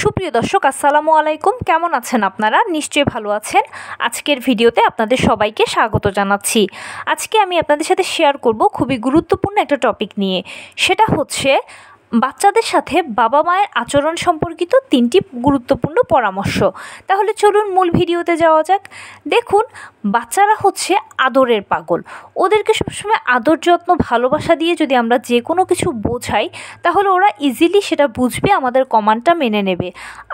সুপ্রিয় দর্শক আসসালামু আলাইকুম, কেমন আছেন আপনারা? নিশ্চয়ই ভালো আছেন। আজকের ভিডিওতে আপনাদের সবাইকে স্বাগত জানাচ্ছি। আজকে আমি আপনাদের সাথে শেয়ার করব খুবই গুরুত্বপূর্ণ একটা টপিক নিয়ে। সেটা হচ্ছে বাচ্চাদের সাথে বাবা মায়ের আচরণ সম্পর্কিত 3টি গুরুত্বপূর্ণ পরামর্শ। তাহলে চলুন মূল ভিডিওতে যাওয়া যাক। দেখুন, বাচ্চারা হচ্ছে আদরের পাগল। ওদেরকে সবসময় আদর যত্ন ভালোবাসা দিয়ে যদি আমরা যে কোনো কিছু বোঝাই, তাহলে ওরা ইজিলি সেটা বুঝবে, আমাদের কমান্ডটা মেনে নেবে।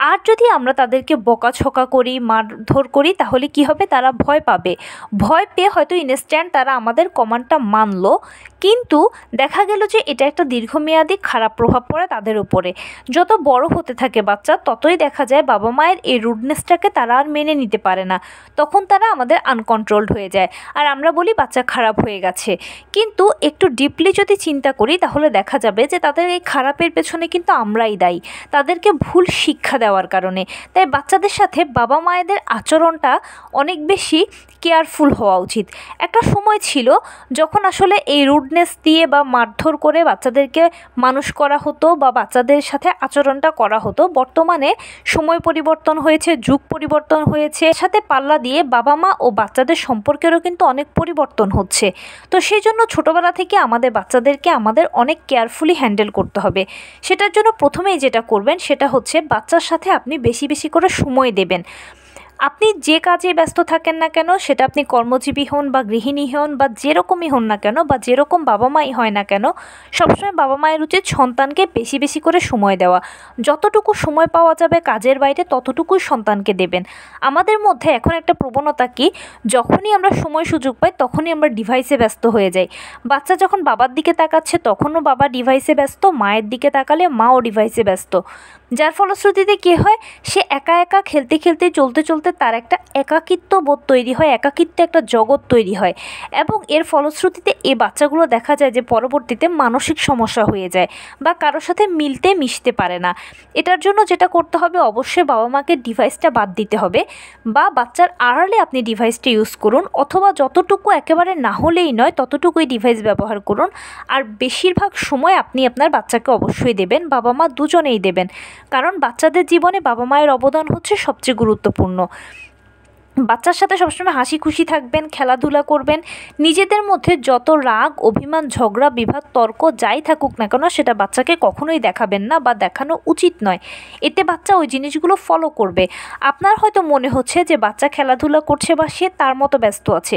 আর যদি আমরা তাদেরকে বকাঝকা করি, মারধর করি, তাহলে কি হবে? তারা ভয় পাবে। ভয় পেয়ে হয়তো ইনস্ট্যান্ট তারা আমাদের কমান্ডটা মানলো, কিন্তু দেখা গেল যে এটা একটা দীর্ঘমেয়াদী খারাপ প্রভাব পড়ে তাদের উপরে। যত বড় হতে থাকে বাচ্চা, ততই দেখা যায় বাবা মায়ের এই রুডনেসটাকে তারা আর মেনে নিতে পারে না। তখন তারা আমাদের আনকন্ট্রোলড হয়ে যায়, আর আমরা বলি বাচ্চা খারাপ হয়ে গেছে। কিন্তু একটু ডিপলি যদি চিন্তা করি, তাহলে দেখা যাবে যে তাদের এই খারাপের পেছনে কিন্তু আমরাই দায়ী, তাদেরকে ভুল শিক্ষা দেওয়ার কারণে। তাই বাচ্চাদের সাথে বাবা মায়েদের আচরণটা অনেক বেশি কেয়ারফুল হওয়া উচিত। একটা সময় ছিল যখন আসলে এই রুডনেস দিয়ে বা মারধর করে বাচ্চাদেরকে মানুষ করা হতো বা বাচ্চাদের সাথে আচরণটা করা হতো। বর্তমানে সময় পরিবর্তন হয়েছে, যুগ পরিবর্তন হয়েছে, সাথে পাল্লা দিয়ে বাবা মা ও বাচ্চাদের সম্পর্কেরও কিন্তু অনেক পরিবর্তন হচ্ছে। তো সেই জন্য ছোটোবেলা থেকে আমাদের বাচ্চাদেরকে আমাদের অনেক কেয়ারফুলি হ্যান্ডেল করতে হবে। সেটার জন্য প্রথমেই যেটা করবেন সেটা হচ্ছে বাচ্চার সাথে আপনি বেশি বেশি করে সময় দেবেন। আপনি যে কাজে ব্যস্ত থাকেন না কেন, সেটা আপনি কর্মজীবী হন বা গৃহিণী হন বা যেরকমই হন না কেন, বা যেরকম বাবা মাই হয় না কেন, সবসময় বাবা মায়ের উচিত সন্তানকে বেশি বেশি করে সময় দেওয়া। যতটুকু সময় পাওয়া যাবে কাজের বাইরে, ততটুকুই সন্তানকে দেবেন। আমাদের মধ্যে এখন একটা প্রবণতা কি, যখনই আমরা সময় সুযোগ পাই তখনই আমরা ডিভাইসে ব্যস্ত হয়ে যাই। বাচ্চা যখন বাবার দিকে তাকাচ্ছে তখনও বাবা ডিভাইসে ব্যস্ত, মায়ের দিকে তাকালে মাও ডিভাইসে ব্যস্ত। যার ফলশ্রুতিতে কী হয়, সে একা একা খেলতে খেলতে চলতে চলতে তার একটা একাকিত্ব বোধ তৈরি হয়, একাকিত্ব একটা জগৎ তৈরি হয়। এবং এর ফলশ্রুতিতে এই বাচ্চাগুলো দেখা যায় যে পরবর্তীতে মানসিক সমস্যা হয়ে যায় বা কারোর সাথে মিলতে মিশতে পারে না। এটার জন্য যেটা করতে হবে, অবশ্যই বাবা মাকে ডিভাইসটা বাদ দিতে হবে, বা বাচ্চার আড়ালে আপনি ডিভাইসটা ইউজ করুন, অথবা যতটুকু একেবারে না হলেই নয় ততটুকুই ডিভাইস ব্যবহার করুন। আর বেশিরভাগ সময় আপনি আপনার বাচ্চাকে অবশ্যই দেবেন, বাবা মা দুজনেই দেবেন, কারণ বাচ্চাদের জীবনে বাবা মায়ের অবদান হচ্ছে সবচেয়ে গুরুত্বপূর্ণ। বাচ্চার সাথে সবসময় হাসি খুশি থাকবেন, খেলাধুলা করবেন। নিজেদের মধ্যে যত রাগ, অভিমান, ঝগড়া, বিবাদ, তর্ক যাই থাকুক না কেন, সেটা বাচ্চাকে কখনোই দেখাবেন না বা দেখানো উচিত নয়। এতে বাচ্চা ওই জিনিসগুলো ফলো করবে। আপনার হয়তো মনে হচ্ছে যে বাচ্চা খেলাধুলা করছে বা সে তার মতো ব্যস্ত আছে,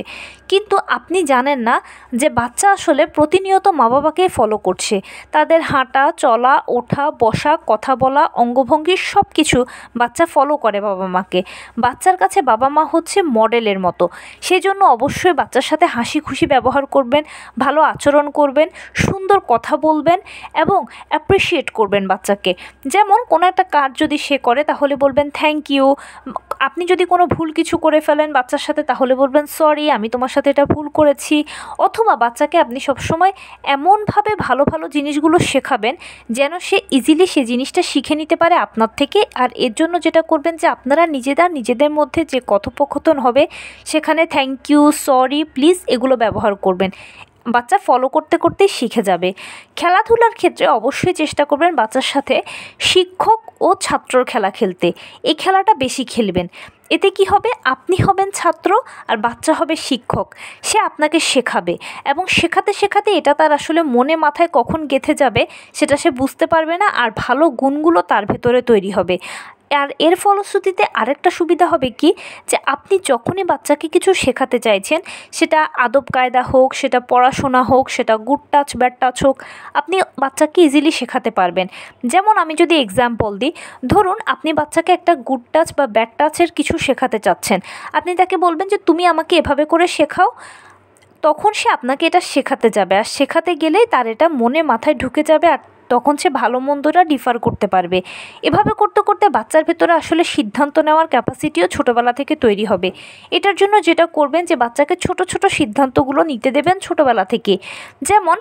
কিন্তু আপনি জানেন না যে বাচ্চা আসলে প্রতিনিয়ত মা বাবাকে ফলো করছে। তাদের হাঁটা, চলা, ওঠা, বসা, কথা বলা, অঙ্গভঙ্গি সব কিছু বাচ্চা ফলো করে বাবা মাকে। বাচ্চার কাছে বাবা মা হচ্ছে মডেলের মতো। সেজন্য অবশ্যই বাচ্চার সাথে হাসি খুশি ব্যবহার করবেন, ভালো আচরণ করবেন, সুন্দর কথা বলবেন এবং অ্যাপ্রিসিয়েট করবেন বাচ্চাকে। যেমন কোনো একটা কাজ যদি সে করে তাহলে বলবেন থ্যাংক ইউ। আপনি যদি কোনো ভুল কিছু করে ফেলেন বাচ্চার সাথে, তাহলে বলবেন সরি, আমি তোমার সাথে এটা ভুল করেছি। অথবা বাচ্চাকে আপনি সবসময় এমনভাবে ভালো ভালো জিনিসগুলো শেখাবেন যেন সে ইজিলি সে জিনিসটা শিখে নিতে পারে আপনার থেকে। আর এর জন্য যেটা করবেন যে আপনারা নিজেদের মধ্যে যে কথোপকথন হবে, সেখানে থ্যাংক ইউ, সরি, প্লিজ এগুলো ব্যবহার করবেন। বাচ্চা ফলো করতে করতেই শিখে যাবে। খেলাধুলার ক্ষেত্রে অবশ্যই চেষ্টা করবেন বাচ্চার সাথে শিক্ষক ও ছাত্রর খেলা খেলতে। এই খেলাটা বেশি খেলবেন। এতে কি হবে, আপনি হবেন ছাত্র আর বাচ্চা হবে শিক্ষক। সে আপনাকে শেখাবে এবং শেখাতে শেখাতে এটা তার আসলে মনে মাথায় কখন গেঁথে যাবে সেটা সে বুঝতে পারবে না, আর ভালো গুণগুলো তার ভেতরে তৈরি হবে। আর এর ফলশ্রুতিতে আরেকটা সুবিধা হবে কি, যে আপনি যখনই বাচ্চাকে কিছু শেখাতে চাইছেন, সেটা আদব কায়দা হোক, সেটা পড়াশোনা হোক, সেটা গুড টাচ ব্যাড টাচ হোক, আপনি বাচ্চাকে ইজিলি শেখাতে পারবেন। যেমন আমি যদি এক্সাম্পল দিই, ধরুন আপনি বাচ্চাকে একটা গুড টাচ বা ব্যাড টাচের কিছু শেখাতে চাচ্ছেন। আপনি তাকে বলবেন যে তুমি আমাকে এভাবে করে শেখাও, তখন সে আপনাকে এটা শেখাতে যাবে, আর শেখাতে গেলেই তার এটা মনে মাথায় ঢুকে যাবে, আর তখন সে ভালো মন্দটা ডিফার করতে পারবে। এভাবে করতে করতে বাচ্চার ভেতরে আসলে সিদ্ধান্ত নেওয়ার ক্যাপাসিটিও ছোটোবেলা থেকে তৈরি হবে। এটার জন্য যেটা করবেন যে বাচ্চাকে ছোট ছোট সিদ্ধান্তগুলো নিতে দেবেন ছোটোবেলা থেকে। যেমন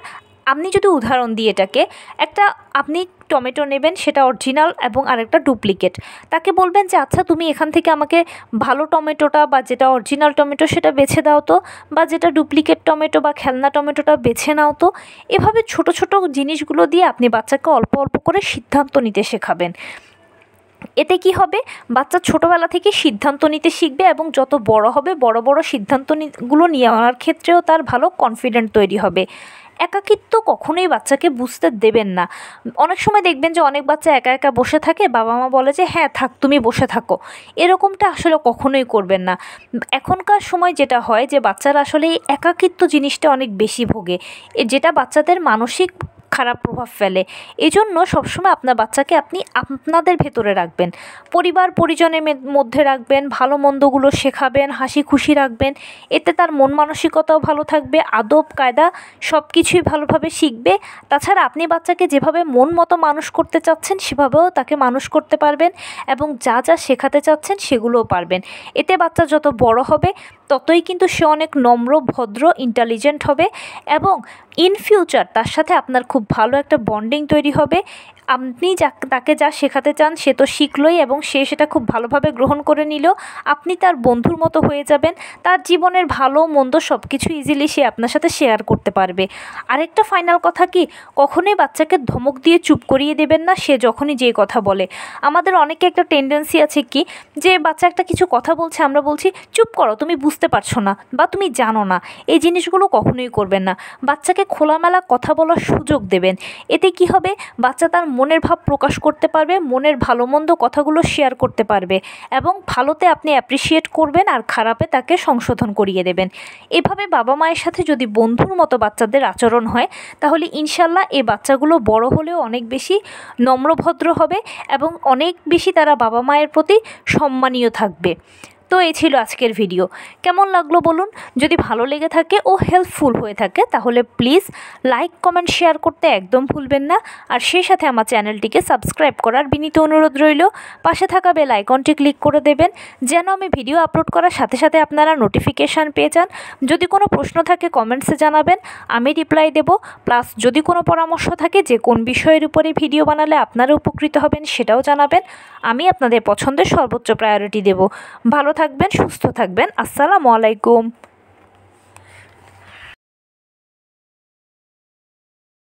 আপনি যদি উদাহরণ দিই এটাকে, একটা আপনি টমেটো নেবেন, সেটা অরিজিনাল এবং আরেকটা ডুপ্লিকেট। তাকে বলবেন যে আচ্ছা তুমি এখান থেকে আমাকে ভালো টমেটোটা বা যেটা অরিজিনাল টমেটো সেটা বেছে দাও তো, বা যেটা ডুপ্লিকেট টমেটো বা খেলনা টমেটোটা বেছে নাও তো। এভাবে ছোট ছোট জিনিসগুলো দিয়ে আপনি বাচ্চাকে অল্প অল্প করে সিদ্ধান্ত নিতে শেখাবেন। এতে কি হবে, বাচ্চা ছোটোবেলা থেকে সিদ্ধান্ত নিতে শিখবে এবং যত বড় হবে বড় বড় সিদ্ধান্তগুলো নেওয়ার ক্ষেত্রেও তার ভালো কনফিডেন্ট তৈরি হবে। একাকিত্ব কখনোই বাচ্চাকে বুঝতে দেবেন না। অনেক সময় দেখবেন যে অনেক বাচ্চা একা একা বসে থাকে, বাবা মা বলে যে হ্যাঁ থাক তুমি বসে থাকো, এরকমটা আসলে কখনোই করবেন না। এখনকার সময় যেটা হয় যে বাচ্চারা আসলে এই একাকিত্ব জিনিসটা অনেক বেশি ভোগে, যেটা বাচ্চাদের মানসিক খারাপ প্রভাব ফেলে। এজন্য সবসময় আপনার বাচ্চাকে আপনি আপনাদের ভেতরে রাখবেন, পরিবার পরিজনের মধ্যে রাখবেন, ভালো মন্দগুলো শেখাবেন, হাসি খুশি রাখবেন। এতে তার মন মানসিকতাও ভালো থাকবে, আদব কায়দা সব কিছুই ভালোভাবে শিখবে। তাছাড়া আপনি বাচ্চাকে যেভাবে মন মতো মানুষ করতে চাচ্ছেন সেভাবেও তাকে মানুষ করতে পারবেন এবং যা যা শেখাতে চাচ্ছেন সেগুলোও পারবেন। এতে বাচ্চা যত বড় হবে ততই কিন্তু সে অনেক নম্র, ভদ্র, ইন্টেলিজেন্ট হবে এবং ইন ফিউচার তার সাথে আপনার খুব ভালো একটা বন্ডিং তৈরি হবে। আপনি তাকে যা শেখাতে চান সে তো শিখলই এবং সে সেটা খুব ভালোভাবে গ্রহণ করে নিল। আপনি তার বন্ধুর মতো হয়ে যাবেন, তার জীবনের ভালো মন্দ সব কিছু ইজিলি সে আপনার সাথে শেয়ার করতে পারবে। আরেকটা ফাইনাল কথা কি, কখনোই বাচ্চাকে ধমক দিয়ে চুপ করিয়ে দেবেন না সে যখনই যে কথা বলে। আমাদের অনেকে একটা টেন্ডেন্সি আছে কি, যে বাচ্চা একটা কিছু কথা বলছে, আমরা বলছি চুপ করো তুমি বুঝতে পারছো না বা তুমি জানো না। এই জিনিসগুলো কখনোই করবেন না। বাচ্চাকে খোলামেলা কথা বলার সুযোগ দেবেন। এতে কি হবে, বাচ্চা তার মনের ভাব প্রকাশ করতে পারবে, মনের ভালো মন্দ কথাগুলো শেয়ার করতে পারবে এবং ভালোতে আপনি অ্যাপ্রিসিয়েট করবেন আর খারাপে তাকে সংশোধন করিয়ে দেবেন। এভাবে বাবা মায়ের সাথে যদি বন্ধুর মতো বাচ্চাদের আচরণ হয় তাহলে ইনশাল্লাহ এই বাচ্চাগুলো বড় হলেও অনেক বেশি নম্রভদ্র হবে এবং অনেক বেশি তারা বাবা মায়ের প্রতি সম্মানীয় থাকবে। তো এই ছিল আজকের ভিডিও। কেমন লাগলো বলুন? যদি ভালো লেগে থাকে ও হেল্পফুল হয়ে থাকে তাহলে প্লিজ লাইক কমেন্ট শেয়ার করতে একদম ভুলবেন না। আর সেই সাথে আমার চ্যানেলটিকে সাবস্ক্রাইব করার বিনীত অনুরোধ রইল। পাশে থাকা বেল আইকনটি ক্লিক করে দেবেন যেন আমি ভিডিও আপলোড করার সাথে সাথে আপনারা নোটিফিকেশান পেয়ে যান। যদি কোনো প্রশ্ন থাকে কমেন্টসে জানাবেন, আমি রিপ্লাই দেব। প্লাস যদি কোনো পরামর্শ থাকে যে কোন বিষয়ের উপরে ভিডিও বানালে আপনারা উপকৃত হবেন সেটাও জানাবেন। আমি আপনাদের পছন্দের সর্বোচ্চ প্রায়োরিটি দেব। ভালো থাকবেন, সুস্থ থাকবেন। আসসালামু আলাইকুম।